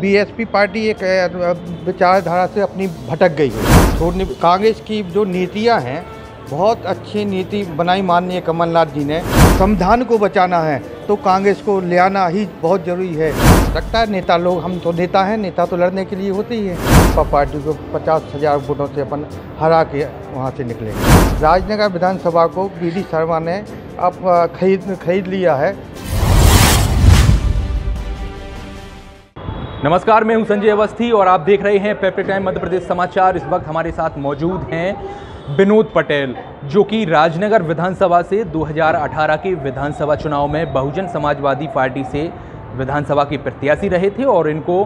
BSP party एक विचारधारा से अपनी भटक गई है। छोड़ने कांग्रेस की जो नीतियां हैं, बहुत अच्छी नीति बनाई माननीय कमलनाथ जी ने। संविधान को बचाना है तो कांग्रेस को ले आना ही बहुत ज़रूरी है। लगता है नेता लोग, हम तो नेता हैं, नेता तो लड़ने के लिए होते ही है। पार्टी को 50,000 वोटों से अपन हरा के वहाँ से निकले। राजनगर विधानसभा को बीडी शर्मा ने अब खरीद लिया है। नमस्कार, मैं हूं संजय अवस्थी और आप देख रहे हैं पेपर टाइम मध्य प्रदेश समाचार। इस वक्त हमारे साथ मौजूद हैं विनोद पटेल, जो कि राजनगर विधानसभा से 2018 के विधानसभा चुनाव में बहुजन समाजवादी पार्टी से विधानसभा के प्रत्याशी रहे थे और इनको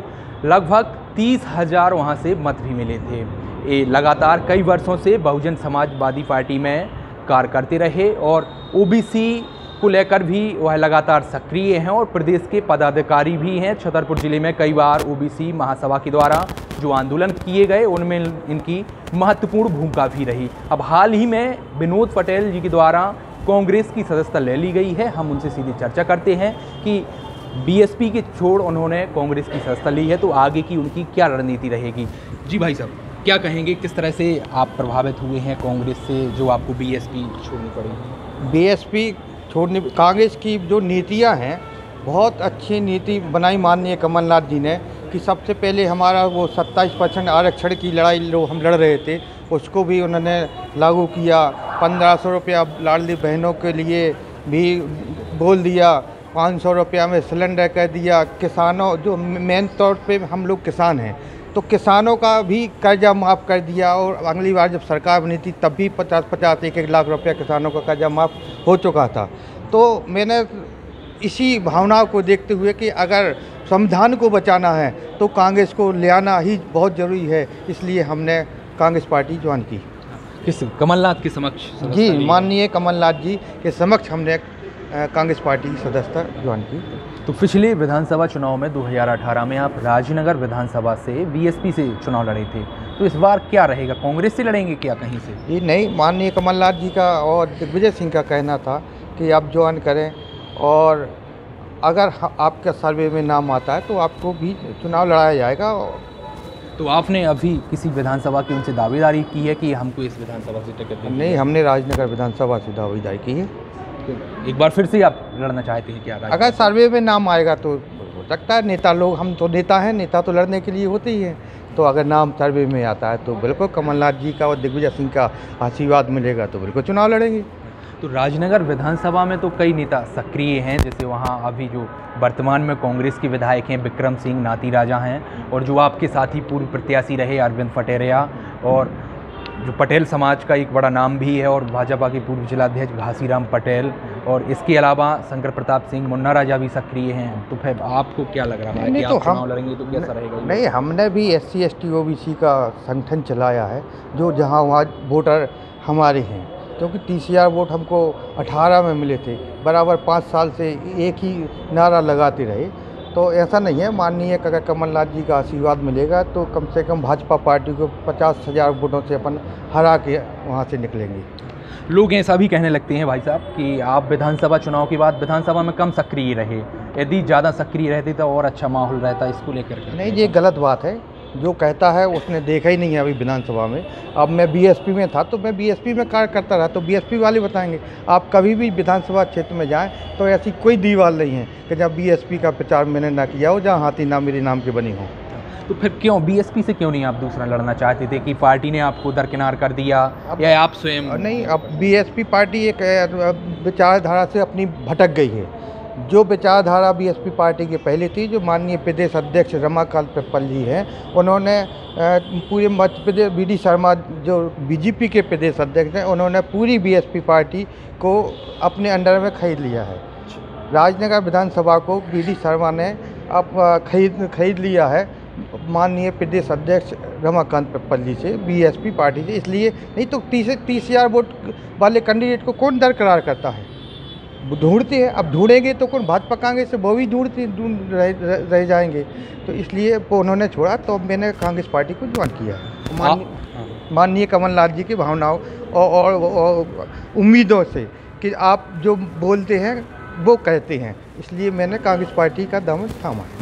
लगभग 30,000 वहां से मत भी मिले थे। ये लगातार कई वर्षों से बहुजन समाजवादी पार्टी में कार्य करते रहे और ओबीसी को लेकर भी वह लगातार सक्रिय हैं और प्रदेश के पदाधिकारी भी हैं। छतरपुर जिले में कई बार ओबीसी महासभा के द्वारा जो आंदोलन किए गए उनमें इनकी महत्वपूर्ण भूमिका भी रही। अब हाल ही में विनोद पटेल जी के द्वारा कांग्रेस की सदस्यता ले ली गई है। हम उनसे सीधी चर्चा करते हैं कि बीएसपी के छोड़ उन्होंने कांग्रेस की सदस्यता ली है तो आगे की उनकी क्या रणनीति रहेगी। जी भाई साहब, क्या कहेंगे, किस तरह से आप प्रभावित हुए हैं कांग्रेस से जो आपको बीएसपी छोड़नी पड़ी? बीएसपी छोड़ने, कांग्रेस की जो नीतियां हैं, बहुत अच्छी नीति बनाई माननीय कमलनाथ जी ने कि सबसे पहले हमारा वो 27% आरक्षण की लड़ाई जो हम लड़ रहे थे उसको भी उन्होंने लागू किया। 1,500 रुपया लाडली बहनों के लिए भी बोल दिया। 500 रुपया में सिलेंडर कर दिया। किसानों, जो मेन तौर पे हम लोग किसान हैं, तो किसानों का भी कर्जा माफ़ कर दिया। और अगली बार जब सरकार बनी थी तब भी 50-50 1-1 लाख रुपया किसानों का कर्जा माफ़ हो चुका था। तो मैंने इसी भावना को देखते हुए कि अगर संविधान को बचाना है तो कांग्रेस को ले आना ही बहुत ज़रूरी है, इसलिए हमने कांग्रेस पार्टी ज्वाइन की। किस कमलनाथ के समक्ष? जी, माननीय कमलनाथ जी के समक्ष हमने कांग्रेस पार्टी की सदस्यता ज्वाइन की। तो पिछले विधानसभा चुनाव में 2018 में आप राजनगर विधानसभा से बीएसपी से चुनाव लड़े थे, तो इस बार क्या रहेगा, कांग्रेस से लड़ेंगे क्या कहीं से? ये नहीं, माननीय कमलनाथ जी का और दिग्विजय सिंह का कहना था कि आप ज्वाइन करें और अगर आपका सर्वे में नाम आता है तो आपको भी चुनाव लड़ाया जाएगा। तो आपने अभी किसी विधानसभा की उनसे दावेदारी की है कि हमको इस विधानसभा से टिकट दें? नहीं, हमने राजनगर विधानसभा से दावेदारी की है। तो एक बार फिर से आप लड़ना चाहते हैं क्या? अगर सर्वे में नाम आएगा तो हो सकता है। नेता लोग, हम तो नेता हैं, नेता तो लड़ने के लिए होते ही हैं। तो अगर नाम सर्वे में आता है तो बिल्कुल कमलनाथ जी का और दिग्विजय सिंह का आशीर्वाद मिलेगा तो बिल्कुल चुनाव लड़ेंगे। तो राजनगर विधानसभा में तो कई नेता सक्रिय हैं, जैसे वहाँ अभी जो वर्तमान में कांग्रेस के विधायक हैं विक्रम सिंह नाती राजा हैं और जो आपके साथी पूर्व प्रत्याशी रहे अरविंद पटेरिया, और जो पटेल समाज का एक बड़ा नाम भी है, और भाजपा के पूर्व जिलाध्यक्ष घासीराम पटेल, और इसके अलावा शंकर प्रताप सिंह मुन्ना राजा भी सक्रिय हैं। तो फिर आपको क्या लग रहा है कि आप चुनाव लड़ेंगे तो कैसा रहेगा? नहीं, हमने भी SC ST OBC का संगठन चलाया है, जो जहाँ वहाँ वोटर हमारे हैं, क्योंकि 30,000 वोट हमको 18 में मिले थे। बराबर 5 साल से एक ही नारा लगाते रहे। तो ऐसा नहीं है, माननीय अगर कमलनाथ जी का आशीर्वाद मिलेगा तो कम से कम भाजपा पार्टी को 50,000 वोटों से अपन हरा के वहाँ से निकलेंगे। लोग ऐसा भी कहने लगते हैं भाई साहब कि आप विधानसभा चुनाव के बाद विधानसभा में कम सक्रिय रहे, यदि ज़्यादा सक्रिय रहते तो और अच्छा माहौल रहता, इसको लेकर? नहीं, ये गलत बात है। जो कहता है उसने देखा ही नहीं है अभी विधानसभा में। अब मैं बीएसपी में था तो मैं बीएसपी में कार्य करता रहा, तो बीएसपी वाले बताएंगे। आप कभी भी विधानसभा क्षेत्र में जाएं तो ऐसी कोई दीवार नहीं है कि जहाँ बीएसपी का प्रचार मैंने ना किया हो, जहाँ हाथी ना मेरे नाम के बनी हो। तो फिर क्यों बीएसपी से क्यों नहीं आप दूसरा लड़ना चाहते थे कि पार्टी ने आपको दरकिनार कर दिया या आप स्वयं? नहीं, अब बीएसपी पार्टी एक विचारधारा से अपनी भटक गई है। जो विचारधारा बीएसपी पार्टी के पहले थी, जो माननीय प्रदेश अध्यक्ष रमाकांत पिप्पल जी हैं, उन्होंने पूरे मध्य प्रदेश, बीडी शर्मा जो बीजेपी के प्रदेश अध्यक्ष हैं, उन्होंने पूरी बीएसपी पार्टी को अपने अंडर में खरीद लिया है। राजनगर विधानसभा को बीडी शर्मा ने अब खरीद लिया है माननीय प्रदेश अध्यक्ष रमाकांत पिप्पल जी से, बीएसपी पार्टी से। इसलिए नहीं तो 30,000 वोट वाले कैंडिडेट को कौन दरकरार करता है? ढूंढते हैं, अब ढूंढेंगे तो कौन? भाजपा कांग्रेस से वो भी ढूंढ रह जाएंगे। तो इसलिए वो उन्होंने छोड़ा, तो मैंने कांग्रेस पार्टी को ज्वाइन किया माननीय कमलनाथ जी की भावनाओं और उम्मीदों से कि आप जो बोलते हैं वो कहते हैं, इसलिए मैंने कांग्रेस पार्टी का दामन थामा है।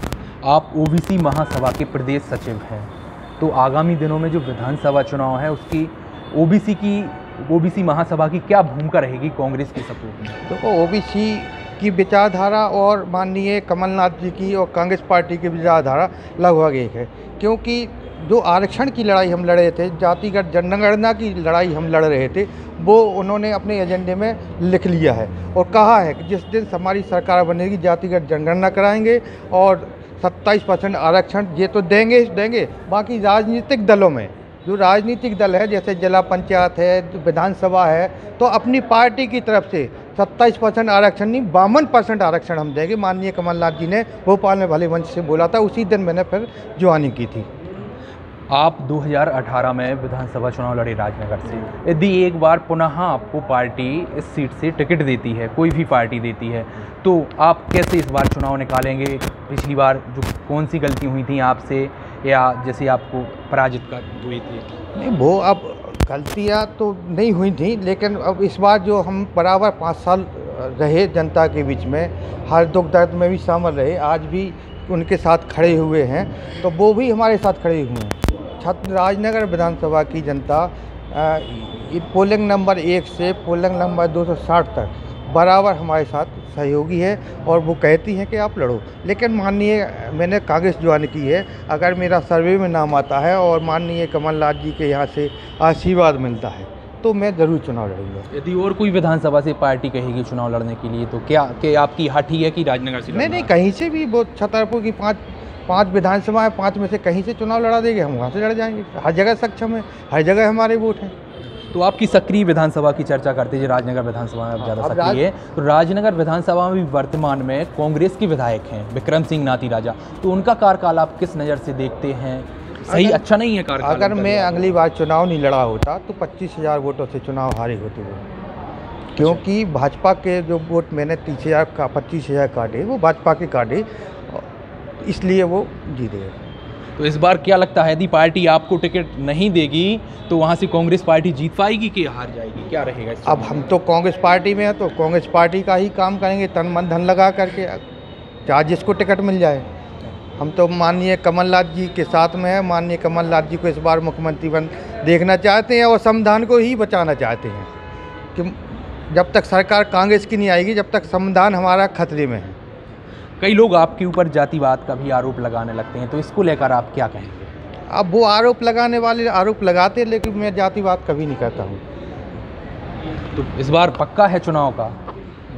आप ओबीसी महासभा के प्रदेश सचिव हैं, तो आगामी दिनों में जो विधानसभा चुनाव है उसकी ओबीसी महासभा की क्या भूमिका रहेगी कांग्रेस के सपोर्ट में? देखो, ओबीसी की विचारधारा और माननीय कमलनाथ जी की और कांग्रेस पार्टी की विचारधारा लगभग एक है, क्योंकि जो आरक्षण की लड़ाई हम लड़ रहे थे, जातिगत जनगणना की लड़ाई हम लड़ रहे थे, वो उन्होंने अपने एजेंडे में लिख लिया है और कहा है कि जिस दिन हमारी सरकार बनेगी जातिगत जनगणना कराएंगे और 27% आरक्षण ये तो देंगे ही देंगे। बाकी राजनीतिक दलों में जो राजनीतिक दल है, जैसे जिला पंचायत है, विधानसभा है, तो अपनी पार्टी की तरफ से 27% आरक्षण नहीं 52% आरक्षण हम देंगे। माननीय कमलनाथ जी ने भोपाल में भले मंच से बोला था, उसी दिन मैंने फिर ज्वाइनिंग की थी। आप 2018 में विधानसभा चुनाव लड़े राजनगर से। यदि एक बार पुनः आपको पार्टी इस सीट से टिकट देती है, कोई भी पार्टी देती है, तो आप कैसे इस बार चुनाव निकालेंगे? पिछली बार जो कौन सी गलती हुई थी आपसे, या जैसे आपको पराजित कर हुई थी? नहीं, वो अब गलतियाँ तो नहीं हुई थी, लेकिन अब इस बार जो हम बराबर 5 साल रहे जनता के बीच में, हर दुख दर्द में भी शामिल रहे, आज भी उनके साथ खड़े हुए हैं, तो वो भी हमारे साथ खड़े हुए हैं। राजनगर विधानसभा की जनता पोलिंग नंबर 1 से पोलिंग नंबर 260 तक बराबर हमारे साथ सहयोगी है और वो कहती हैं कि आप लड़ो। लेकिन माननीय मैंने कांग्रेस ज्वाइन की है, अगर मेरा सर्वे में नाम आता है और माननीय कमलनाथ जी के यहाँ से आशीर्वाद मिलता है तो मैं ज़रूर चुनाव लड़ूंगा। यदि और कोई विधानसभा से पार्टी कहेगी चुनाव लड़ने के लिए, तो क्या आपकी हठी है कि राजनगर से? नहीं, कहीं से भी, वो छतरपुर की पाँच विधानसभा है, 5 में से कहीं से चुनाव लड़ा देंगे, हम वहाँ से लड़ जाएंगे। हर जगह सक्षम है, हर जगह हमारे वोट हैं। तो आपकी सक्रिय विधानसभा की चर्चा करते हैं, राजनगर विधानसभा में ज़्यादा सक्रिय है, तो राजनगर विधानसभा में भी वर्तमान में कांग्रेस के विधायक हैं विक्रम सिंह नाती राजा, तो उनका कार्यकाल आप किस नज़र से देखते हैं? सही अच्छा नहीं है कार्यकाल? अगर मैं अगली बार चुनाव नहीं लड़ा होता तो 25,000 वोटों से चुनाव हारे होते हुए, क्योंकि भाजपा के जो वोट मैंने 25,000 काटे, वो भाजपा के काटे, इसलिए वो जीते। तो इस बार क्या लगता है, यदि पार्टी आपको टिकट नहीं देगी तो वहाँ से कांग्रेस पार्टी जीत पाएगी कि हार जाएगी? क्या रहेगा? अब हम तो कांग्रेस पार्टी में हैं, तो कांग्रेस पार्टी का ही काम करेंगे, तन मन धन लगा करके, चाहे जिसको टिकट मिल जाए। हम तो माननीय कमलनाथ जी के साथ में हैं, माननीय कमलनाथ जी को इस बार मुख्यमंत्री बन देखना चाहते हैं और संविधान को ही बचाना चाहते हैं कि जब तक सरकार कांग्रेस की नहीं आएगी, जब तक संविधान हमारा खतरे में है। कई लोग आपके ऊपर जातिवाद का भी आरोप लगाने लगते हैं, तो इसको लेकर आप क्या कहेंगे? अब वो आरोप लगाने वाले आरोप लगाते हैं, लेकिन मैं जातिवाद कभी नहीं करता हूँ। तो इस बार पक्का है चुनाव का?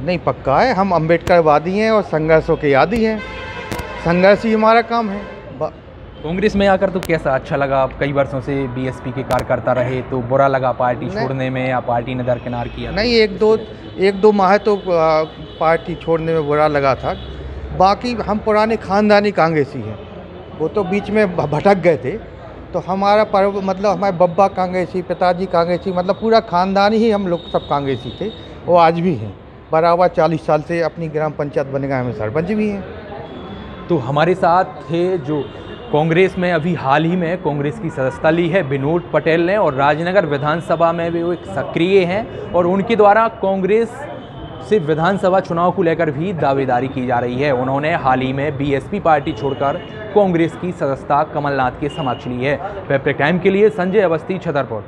नहीं पक्का है, हम अम्बेडकरवादी हैं और संघर्षों के आदी हैं, संघर्ष ही हमारा काम है। कांग्रेस में आकर तो कैसा अच्छा लगा? आप कई वर्षों से बीएसपी के कार्यकर्ता रहे, तो बुरा लगा पार्टी छोड़ने में, या पार्टी ने दरकिनार किया? नहीं, एक दो माह तो पार्टी छोड़ने में बुरा लगा था, बाकी हम पुराने खानदानी कांग्रेसी हैं, वो तो बीच में भटक गए थे, तो हमारा पर्व मतलब हमारे बब्बा कांग्रेसी, पिताजी कांग्रेसी, मतलब पूरा खानदानी ही हम लोग सब कांग्रेसी थे, वो आज भी हैं बराबर। 40 साल से अपनी ग्राम पंचायत बनेगा में सरपंच भी हैं। तो हमारे साथ थे जो कांग्रेस में अभी हाल ही में कांग्रेस की सदस्यता ली है विनोद पटेल ने, और राजनगर विधानसभा में भी वो एक सक्रिय हैं, और उनके द्वारा कांग्रेस से विधानसभा चुनाव को लेकर भी दावेदारी की जा रही है। उन्होंने हाल ही में बीएसपी पार्टी छोड़कर कांग्रेस की सदस्यता कमलनाथ के समक्ष ली है। पेपर टाइम के लिए संजय अवस्थी, छतरपुर।